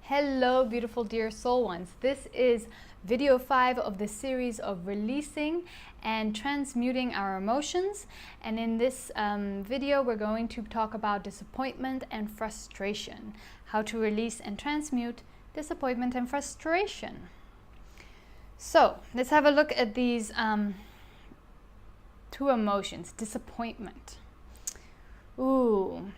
Hello, beautiful dear soul ones. This is video 5 of the series of releasing and transmuting our emotions. And in this video, we're going to talk about disappointment and frustration. How to release and transmute disappointment and frustration. So let's have a look at these two emotions. Disappointment. Ooh.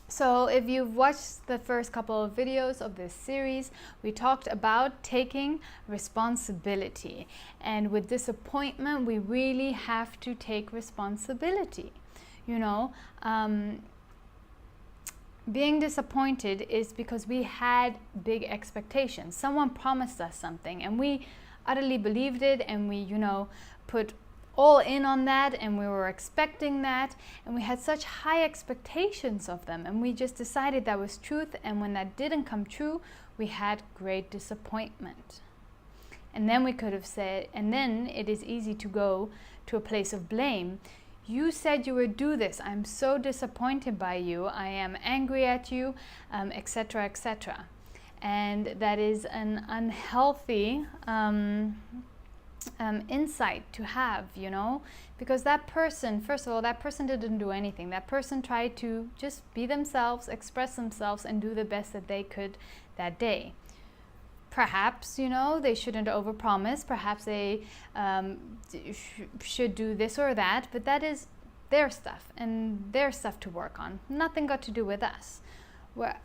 So if you've watched the first couple of videos of this series, we talked about taking responsibility. And with disappointment, we really have to take responsibility. You know, being disappointed is because we had big expectations. Someone promised us something and we utterly believed it, and we, put all in on that, and we were expecting that, and we had such high expectations of them, and we just decided that was truth. And when that didn't come true, we had great disappointment. And then we could have said, and then it is easy to go to a place of blame. You said you would do this. I'm so disappointed by you. I am angry at you, etc., etc. And that is an unhealthy insight to have, because that person, first of all, that person didn't do anything. That person tried to just be themselves, express themselves, and do the best that they could that day. Perhaps, they shouldn't overpromise. Perhaps they should do this or that, but that is their stuff and their stuff to work on. Nothing got to do with us.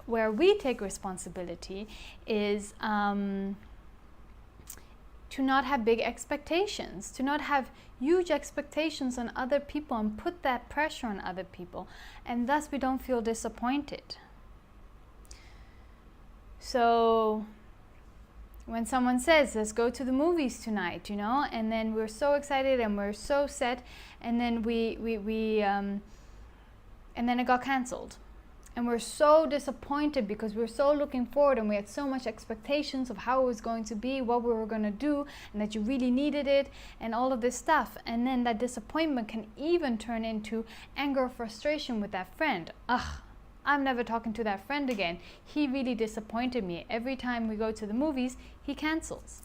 Where we take responsibility is to not have big expectations, to not have huge expectations on other people and put that pressure on other people, and thus we don't feel disappointed. So when someone says, let's go to the movies tonight, and then we're so excited and we're so set, and then and then it got canceled. And we're so disappointed because we're so looking forward and we had so much expectations of how it was going to be, what we were going to do, and that you really needed it, and all of this stuff. And then that disappointment can even turn into anger or frustration with that friend. I'm never talking to that friend again. He really disappointed me. Every time we go to the movies, he cancels.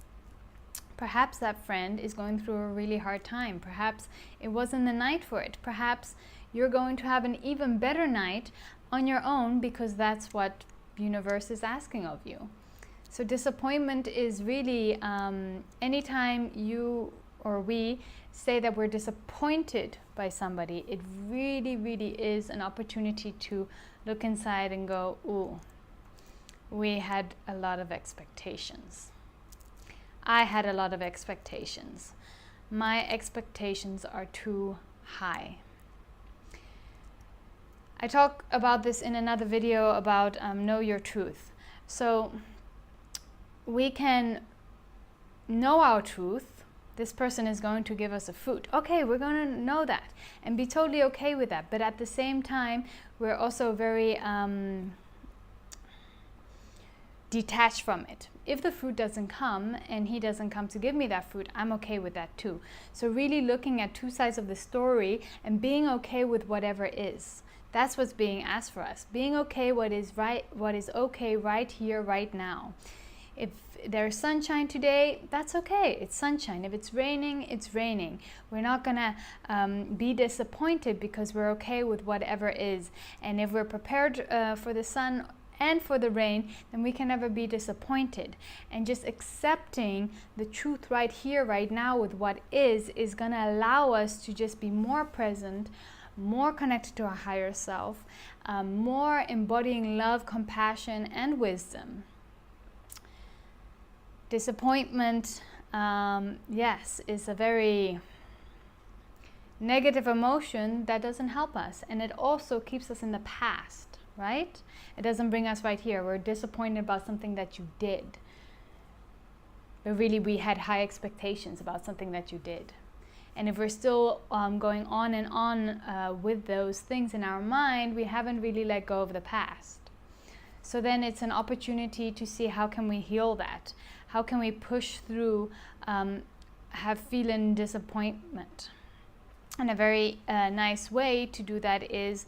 Perhaps that friend is going through a really hard time. Perhaps it wasn't the night for it. Perhaps you're going to have an even better night on your own, because that's what universe is asking of you. So disappointment is really anytime you or we say that we're disappointed by somebody, it really, really is an opportunity to look inside and go, ooh, we had a lot of expectations. I had a lot of expectations. My expectations are too high. I talk about this in another video about know your truth. So we can know our truth. This person is going to give us a food. Okay, we're going to know that and be totally okay with that. But at the same time, we're also very detached from it. If the food doesn't come and he doesn't come to give me that food, I'm okay with that too. So really looking at two sides of the story and being okay with whatever is. That's what's being asked for us. Being okay what is okay right here, right now. If there's sunshine today, that's okay. It's sunshine. If it's raining, it's raining. We're not gonna be disappointed because we're okay with whatever is. And if we're prepared for the sun and for the rain, then we can never be disappointed. And just accepting the truth right here, right now with what is gonna allow us to just be more present, more connected to our higher self, more embodying love, compassion, and wisdom. Disappointment, yes, is a very negative emotion that doesn't help us, and it also keeps us in the past, right? It doesn't bring us right here. We're disappointed about something that you did, but really we had high expectations about something that you did. And if we're still going on and on with those things in our mind, we haven't really let go of the past. So then it's an opportunity to see how can we heal that? How can we push through, have feeling disappointment? And a very nice way to do that is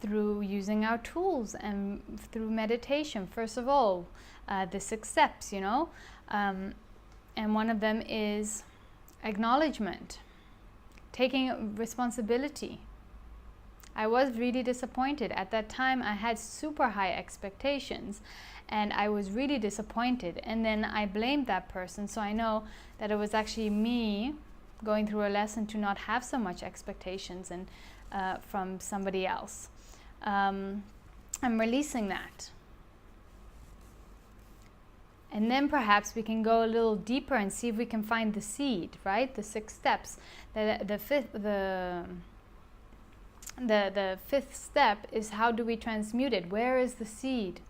through using our tools and through meditation. First of all, the 6 steps, you know, and one of them is acknowledgement, taking responsibility. I was really disappointed. At that time, I had super high expectations and I was really disappointed. And then I blamed that person. So I know that it was actually me going through a lesson to not have so much expectations and from somebody else. I'm releasing that. And then perhaps we can go a little deeper and see if we can find the seed, right? The 6 steps. The fifth step is, how do we transmute it? Where is the seed?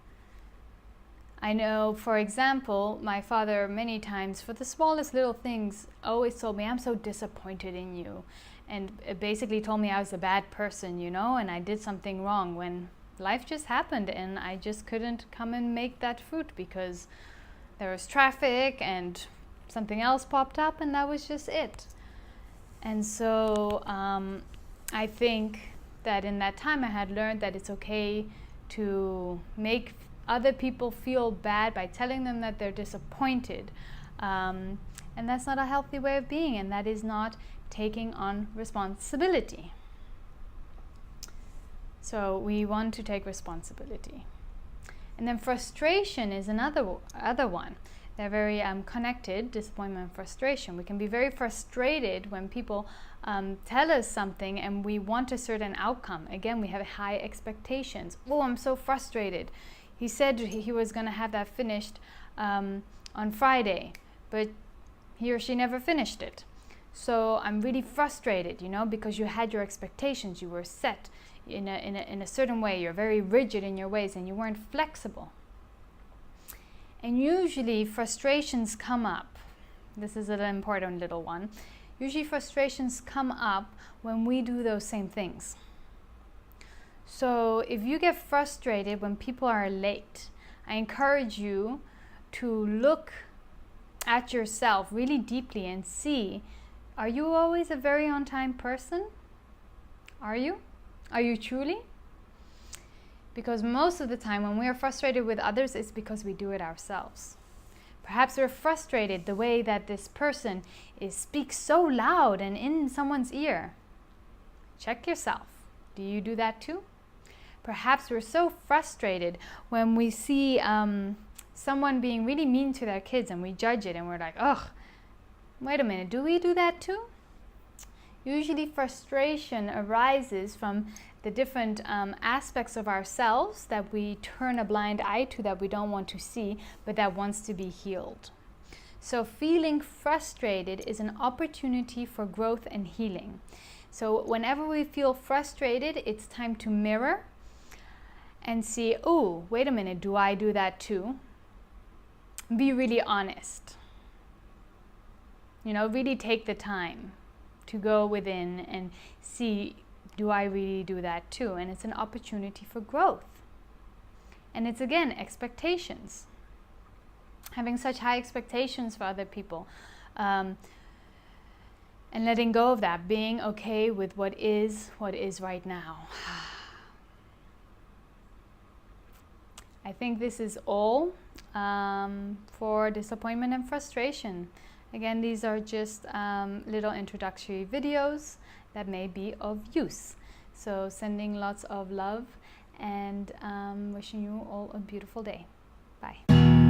I know, for example, my father many times, for the smallest little things, always told me, I'm so disappointed in you. And it basically told me I was a bad person, you know, and I did something wrong, when life just happened and I just couldn't come and make that fruit because there was traffic and something else popped up, and that was just it. And so I think that in that time I had learned that it's okay to make other people feel bad by telling them that they're disappointed. And that's not a healthy way of being, and that is not taking on responsibility. So we want to take responsibility. And then frustration is another one. They're very connected, disappointment and frustration. We can be very frustrated when people tell us something and we want a certain outcome. Again, we have high expectations. Oh, I'm so frustrated. He said he was going to have that finished on Friday, but he or she never finished it. So I'm really frustrated, you know, because you had your expectations. You were set in a certain way. You're very rigid in your ways and you weren't flexible. And usually frustrations come up. This is an important little one. Usually frustrations come up when we do those same things. So if you get frustrated when people are late, I encourage you to look at yourself really deeply and see, are you always a very on-time person? Are you? Are you truly? Because most of the time when we are frustrated with others, it's because we do it ourselves. Perhaps we're frustrated the way that this person speaks so loud and in someone's ear. Check yourself. Do you do that too? Perhaps we're so frustrated when we see someone being really mean to their kids and we judge it and we're like, ugh, wait a minute, do we do that too? Usually frustration arises from the different aspects of ourselves that we turn a blind eye to, that we don't want to see, but that wants to be healed. So feeling frustrated is an opportunity for growth and healing. So whenever we feel frustrated, it's time to mirror and see, oh, wait a minute, do I do that too? Be really honest. You know, really take the time to go within and see, do I really do that too? And it's an opportunity for growth. And it's, again, expectations. Having such high expectations for other people. And letting go of that. Being okay with what is right now. I think this is all for disappointment and frustration. Again, these are just little introductory videos that may be of use. So sending lots of love and wishing you all a beautiful day. Bye.